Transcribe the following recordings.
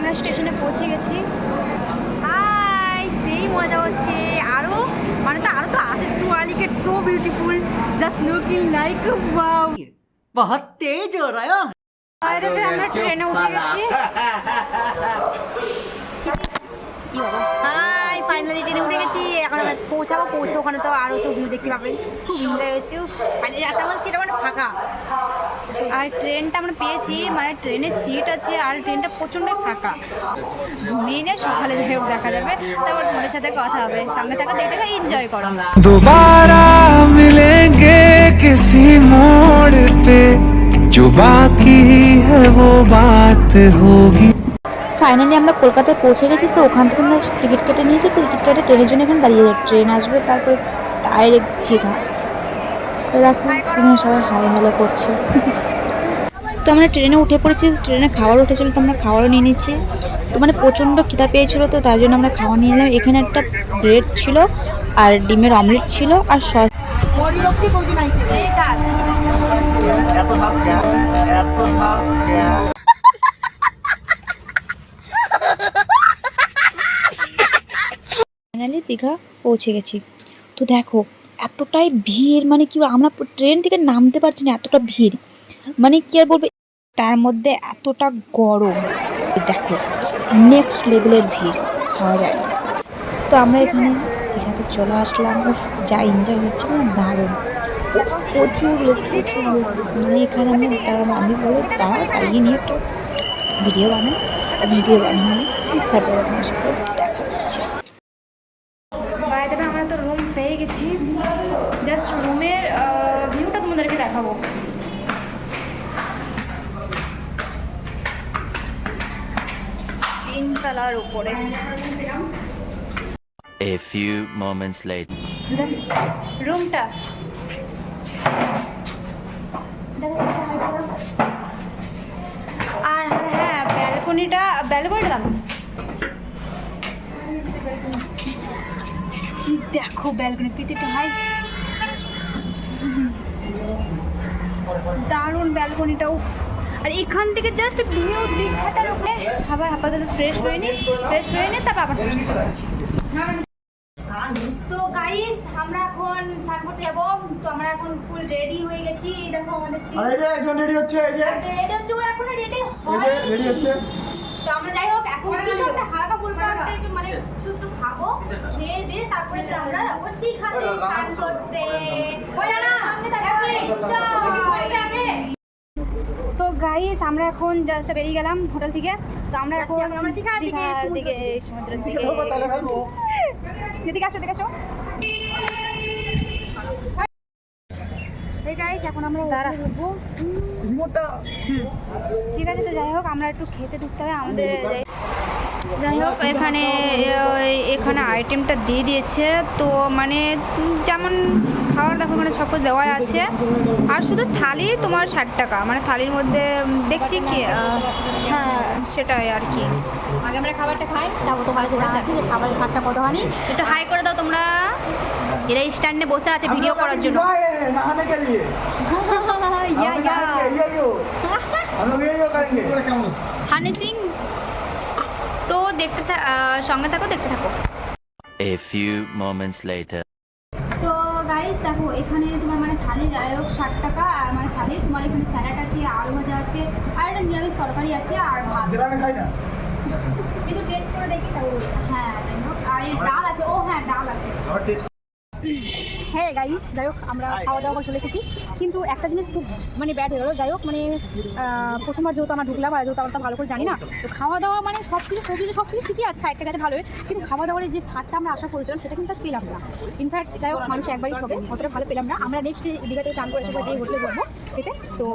আমরা স্টেশনে পৌঁছে গেছি। হাই, সেই মজা হচ্ছে। আরও তো আছে। সোয়ালিকেট so beautiful, just looking like wow. बहुत तेज हो रहा है। আমরা ট্রেনে উঠে গেছি। কি বাবা, হাই, ফাইনালি ট্রেনে উঠে গেছি। এখন আমরা পৌঁছে ওখানে তো আরও তো ভিউ দেখতে পাবেন। খুব এনজয় হচ্ছে। ফাইনালি রাতে আমাদের সিট মানে ফাঁকা, আর ট্রেনটা আমরা পেয়েছি, মানে ট্রেনের সিট আছে আর ট্রেনটা প্রচণ্ডই ফাঁকা। মেনে সকালে যাই হোক দেখা যাবে, তারপর তোমাদের সাথে কথা হবে। সঙ্গে থাকা দেখতে এনজয় করো। दोबारा मिलेंगे किसी मोड़ पे जो बाकी है वो बात होगी। ফাইনালি আমরা কলকাতায় পৌঁছে গেছি। তো ওখান থেকে আমরা টিকিট কেটে নিয়েছি। টিকিট কেটে ট্রেনের জন্য এখানে দাঁড়িয়ে যাই। ট্রেন আসবে, তারপরে ডাইরেক্ট দীঘা। তো দেখো তুমি সবাই হাই হ্যালো করছে। তো আমরা ট্রেনে উঠে পড়েছি। ট্রেনে খাবার উঠেছিল, তো আমরা খাবারও নিয়ে নিচ্ছি। তো মানে প্রচণ্ড খিদা পেয়েছিল, তো তার জন্য আমরা খাওয়া নিয়ে নিলাম। এখানে একটা ব্রেড ছিল আর ডিমের অমলেট ছিল আর সস। ফাইনালি দীঘা পৌঁছে গেছি। তো দেখো এতটাই ভিড়, মানে কি আমরা ট্রেন থেকে নামতে পারছি না, এতটা ভিড়। মানে কি আর বলবো, তার মধ্যে এতটা গরম। দেখো নেক্সট লেভেলের ভিড়, খাওয়া যায় না। তো আমরা এখানে দীঘাতে চলে আসলাম। যা এনজয় হচ্ছে মানে দারুণ। প্রচুর লোক, মানে এখানে আমি বলো দাঁড়িয়ে নিয়ে একটু ভিডিও বানাই, তারপরে আপনার সাথে দেখা যাচ্ছে। বাইরে আমরা তো রুম পেয়ে গেছি। জাস্ট রুমের ভিউটা তোমাদেরকে দেখাবো। তিনতলার উপরে। A few moments later. রুমটা আর হ্যাঁ, ব্যালকনিটা দাম দেখো। ব্যালকনি পিটিটা হাই, দারুণ ব্যালকনিটা। উফ, আর এখান থেকে জাস্ট ভিউ দীঘাটার উপরে। আবার আপাতত ফ্রেশ হয়ে নি তারপর আবার তো গাইস, আমরা এখন স্নান করতে যাবো। তো আমরা এখন ফুল রেডি হয়ে গেছি। এই দেখো আমাদের একজন রেডি হচ্ছে, ওরা এখনো রেডি হচ্ছে। তো আমরা যাই হোক এখন কিছু একটা হালকা ফুলকা একটু মানে কিছু একটু খাবো, খেয়ে দিয়ে তারপরে আমরা আবার দীঘাতে স্নান করতে। তো গাইস, আমরা এখন জাস্ট বেরিয়ে গেলাম হোটেল থেকে। তো আমরা এখন দীঘার দিকে সমুদ্রের দিকে আসো। এই গাইস, এখন আমরা ঠিক আছে। তো যাই হোক আমরা একটু খেতে ঢুকতে হবে আমাদের। যাই হোক এখানে আইটেমটা দিয়ে দিয়েছে। তো মানে যেমন খাবার দেখো মানে সব দেওয়াই আছে। আর শুধু থালি তোমার 60 টাকা, মানে থালির মধ্যে দেখছি কি হ্যাঁ সেটাই আর কি। আগে আমরা খাবারটা খাই, তারপর তোমাদেরকে জানাচ্ছি যে খাবারের স্বাদটা কতখানি। একটু হাই করে দাও তোমরা। এরা স্ট্যান্ডে বসে আছে ভিডিও করার জন্য। হানি সিং। তো সঙ্গে থাকো, দেখতে থাকো। A few moments later. তো গাইস দেখো এখানে তোমার মানে থালি যাই হোক 60 টাকা। আর মানে থালি তোমার এখানে স্যালাড আছে, আলু ভাজা আছে, আর একটা নিরামিষ তরকারি আছে আর ভাত। কিন্তু টেস্ট করে দেখি তাহলে। হ্যাঁ যাই হোক, আর ডাল আছে। ও হ্যাঁ, ডাল আছে। হ্যাঁ গাইস, যাই হোক আমরা খাওয়া দাওয়া করে চলে এসেছি। কিন্তু একটা জিনিস খুব মানে ব্যাড হয়ে গেলো। যাই হোক মানে প্রথমবার যেহেতু আমরা ঢুকলাম, আর যেহেতু আমরা ভালো করে জানি না, তো খাওয়া দাওয়া মানে সব কিছু ঠিকই আছে, সাইড থেকে ভালোই। কিন্তু খাওয়া দাওয়ার যে স্বাদটা আমরা আশা করেছিলাম সেটা কিন্তু আর পেলাম না। ইনফ্যাক্ট যাই হোক মানুষ একবারই হবে, অতটা ভালো পেলাম না। আমরা নেক্সট দীঘাতে চান করে এসে যে হোটেলে যাবো খেতে, তো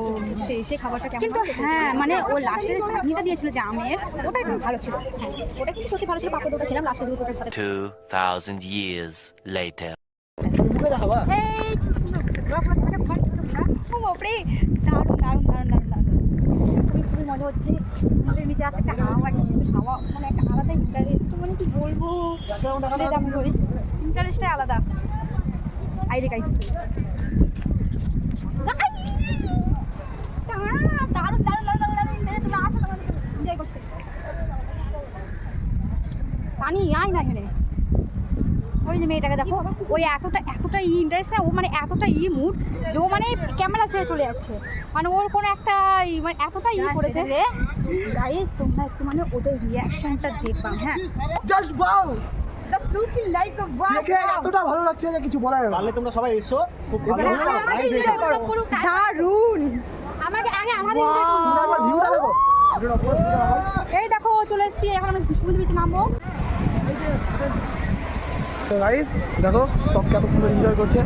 সেই খাবারটা কিন্তু হ্যাঁ মানে ও লাস্টে যে চাটনিটা দিয়েছিল যে আমের, ওটা একটু ভালো ছিল। হ্যাঁ ওটা কিন্তু সত্যি ভালো ছিল। পাপড় ওটা খেলাম লাস্টে, যেহেতু 2000 years later. খুবই মজা হচ্ছে। সমুদ্রের নিচে আসছে একটা হাওয়া, কি সুন্দর হাওয়া, মানে একটা আলাদা ইন্টারেস্ট। মানে কি বলবো, ইন্টারেস্টটাই আলাদা। দারুণ এনজয় করতে। যে মেয়েটাকে দেখো, ওই এতটা ইন্টারেস্ট না, ও মানে এতটা মুড যে ও মানে ক্যামেরা ছেড়ে চলে যাচ্ছে, মানে ওর কোনো একটা মানে এতটা করেছে রে। গাইস তোমরা একটু মানে ওদের রিয়াকশনটা দেখবা। হ্যাঁ, জাস্ট বাউ, জাস্ট লুকিং লাইক আ ওয়াও, দেখে এতটা ভালো লাগছে যে কিছু বলা যাবে না। তাহলে তোমরা সবাই এসো, খুব ভালো দারুণ। আমাকে আগে আমাদের enjoy করতে তোমরা একবার ভিউটা দেখো। এই দেখো চলে এসেছি, এখন আমরা সমুদ্র বিচে নামবো। তো গাইস দেখো সব কত সুন্দর এনজয় করছে,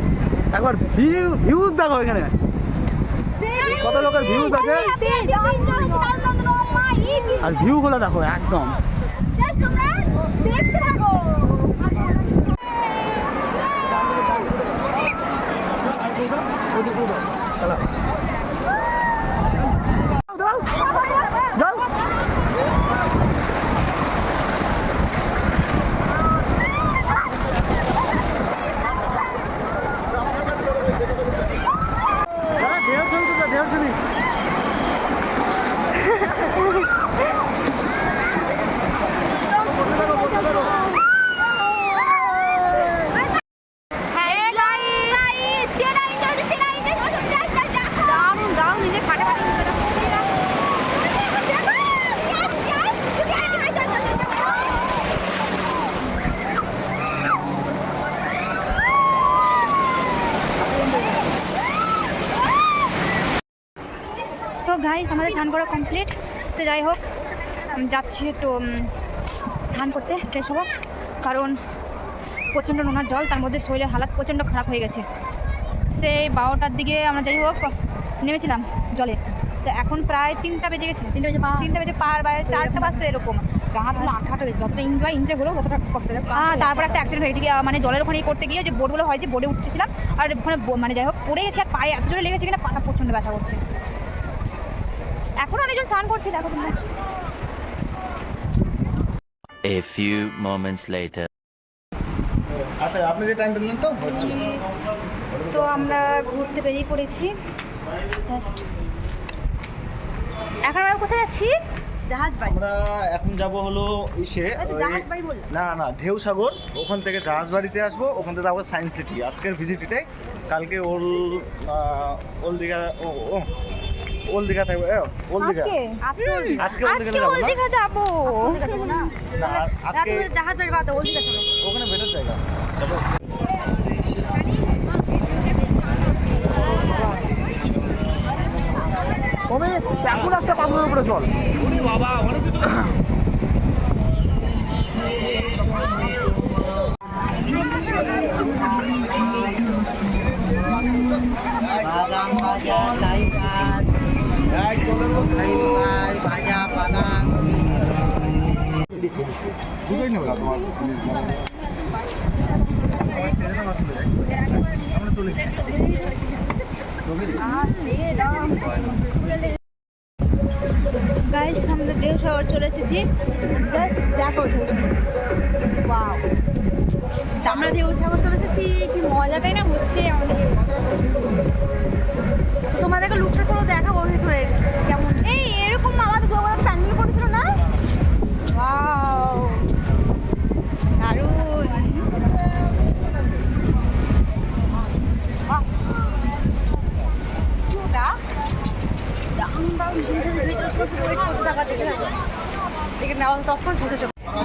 একবার ভিউজ দেখো এখানে কত লোকের ভিউজ আছে, আর ভিউগুলো দেখো একদম। তোমরা দেখতে থাকো। যাও তো গাইস আমাদের স্নান করা কমপ্লিট। তো যাই হোক আমি যাচ্ছি একটু স্নান করতে, ফ্রেশ হবো, কারণ প্রচণ্ড নোনার জল, তার মধ্যে শরীরের হালাত প্রচণ্ড খারাপ হয়ে গেছে। সেই 12টার দিকে আমরা যাই হোক নেমেছিলাম জলে, তো এখন প্রায় 3টা বেজে গেছে, 3টা বেজে পার বা 4টা বাজছে এরকম। গা হাতগুলো আঠাটা গেছে, যতটা এনজয় হলো ততটা কষ্ট। তারপর একটা অ্যাক্সিডেন্ট হয়েছে, মানে জলের ওখানে করতে গিয়ে যে বোটগুলো হয়, যে বোটে উঠতেছিলাম আর ওখানে মানে যাই হোক পড়ে গেছে, আর পায়ে এত জোরে লেগেছে কিনা পাটা প্রচণ্ড ব্যথা করছে। এখন অনেকজন স্নান করছি দেখো তোমরা। A few moments later. আচ্ছা আপনি যে টাইমটা দিলেন তো তো আমরা ঘুরতে বেরিয়ে পড়েছি জাস্ট। এখন আমরা কোথায় যাচ্ছি? জাহাজ বাড়ি। আমরা এখন যাব হলো ইসে জাহাজ বাড়ি বললাম। না ঢেউ সাগর, ওখান থেকে জাহাজ বাড়িতে আসবো, ওখান থেকে যাবো সায়েন্স সিটি। আজকের ভিজিট এটাই, কালকে ওল দীঘা ওল দীঘা থাকবে। ওল দীঘা আজকে ওল দীঘা যাবো না? না আজকে জাহাজ বাড়ি বাদ, ওল দীঘা চলো, ওখানে বেটার জায়গা। চলো কমে এখন আসতে পাথরের উপরে চল। বাবা অনেক কিছু। Padang Baja Laipas Laipai Baja Padang দুটোই নেবে তোমার আমরা চলে গাইস আমরা ঢেউ সাগর চলে এসেছি, জাস্ট দেখো ঢেউ সাগর। ওয়াও, আমরা ঢেউ সাগর চলে এসেছি, কি মজাটাই না হচ্ছে আমাদের। তোমাদেরকে লুকটা চলো দেখাবো ভিতরে কেমন। এই এরকম আমাদের দুর্গাপূজার প্যান্ডেল করেছিল না? ওয়াও দারুণ।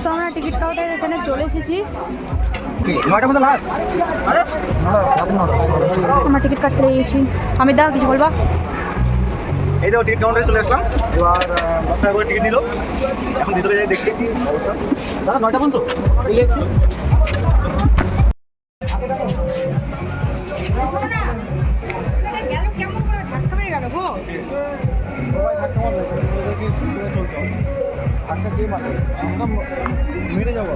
তো আমরা টিকিট কাউন্টার এখানে চলে এসেছি, আমরা টিকিট কাটতে লেগেছি। আমি দা কিছু বলবা? এই তো টিকিট কাউন্টারে চলে আসলাম, এবার 10 টাকা করে টিকিট নিল। এখন ভিতরে যাই দেখছি কি অবস্থা। দাদা 9টা পর্যন্ত কেমন করে ধাক্কা মেরে গেল গো। মেরে যাবো।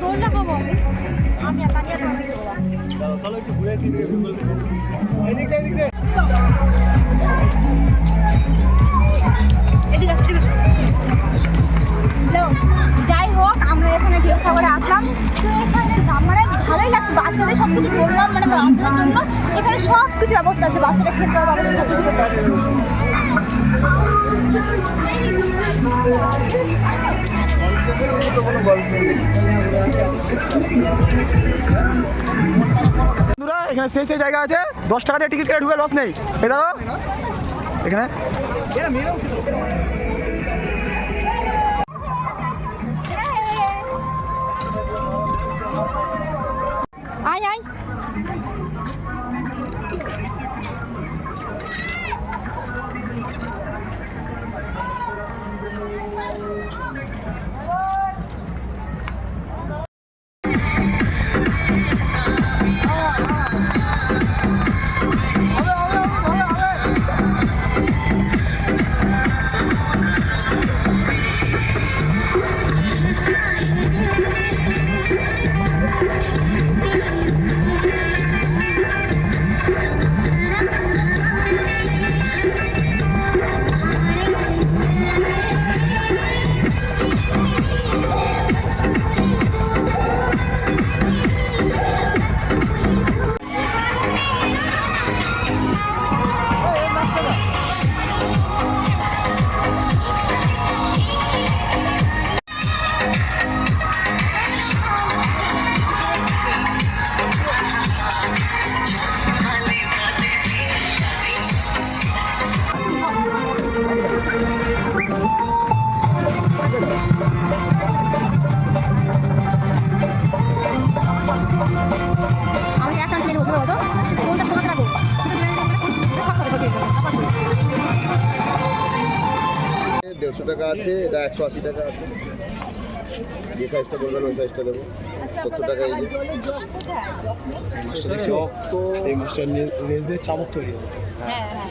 দোলটা খাবো আমি চলো একটু ঘুরে আসি। এদিক দিয়ে এদিকে আসো, এদিকে আসো। যাই হোক আমরা এখানে ঢেউ সাগরে আসলাম, তো এখানে মানে ভালোই লাগছে, বাচ্চাদের সব কিছু বললাম, মানে বাচ্চাদের জন্য এখানে সব কিছু ব্যবস্থা আছে, বাচ্চারা খেতে হবে, সব কিছু বন্ধুরা এখানে সেই জায়গা আছে, 10 টাকা দিয়ে টিকিট কেটে ঢুকে লস নেই। এই দাও এখানে আয় আয় আমাকে একটা প্লেন উপরে হতো ফোনটা ফোকাতে রাখো 150 টাকা আছে, এটা 180 টাকা আছে। যে সাইজটা বলবেন ওই সাইজটা দেবো। 70 টাকা এই যে এই মাছটা রেস দিয়ে চাবুক তৈরি হবে। হ্যাঁ হ্যাঁ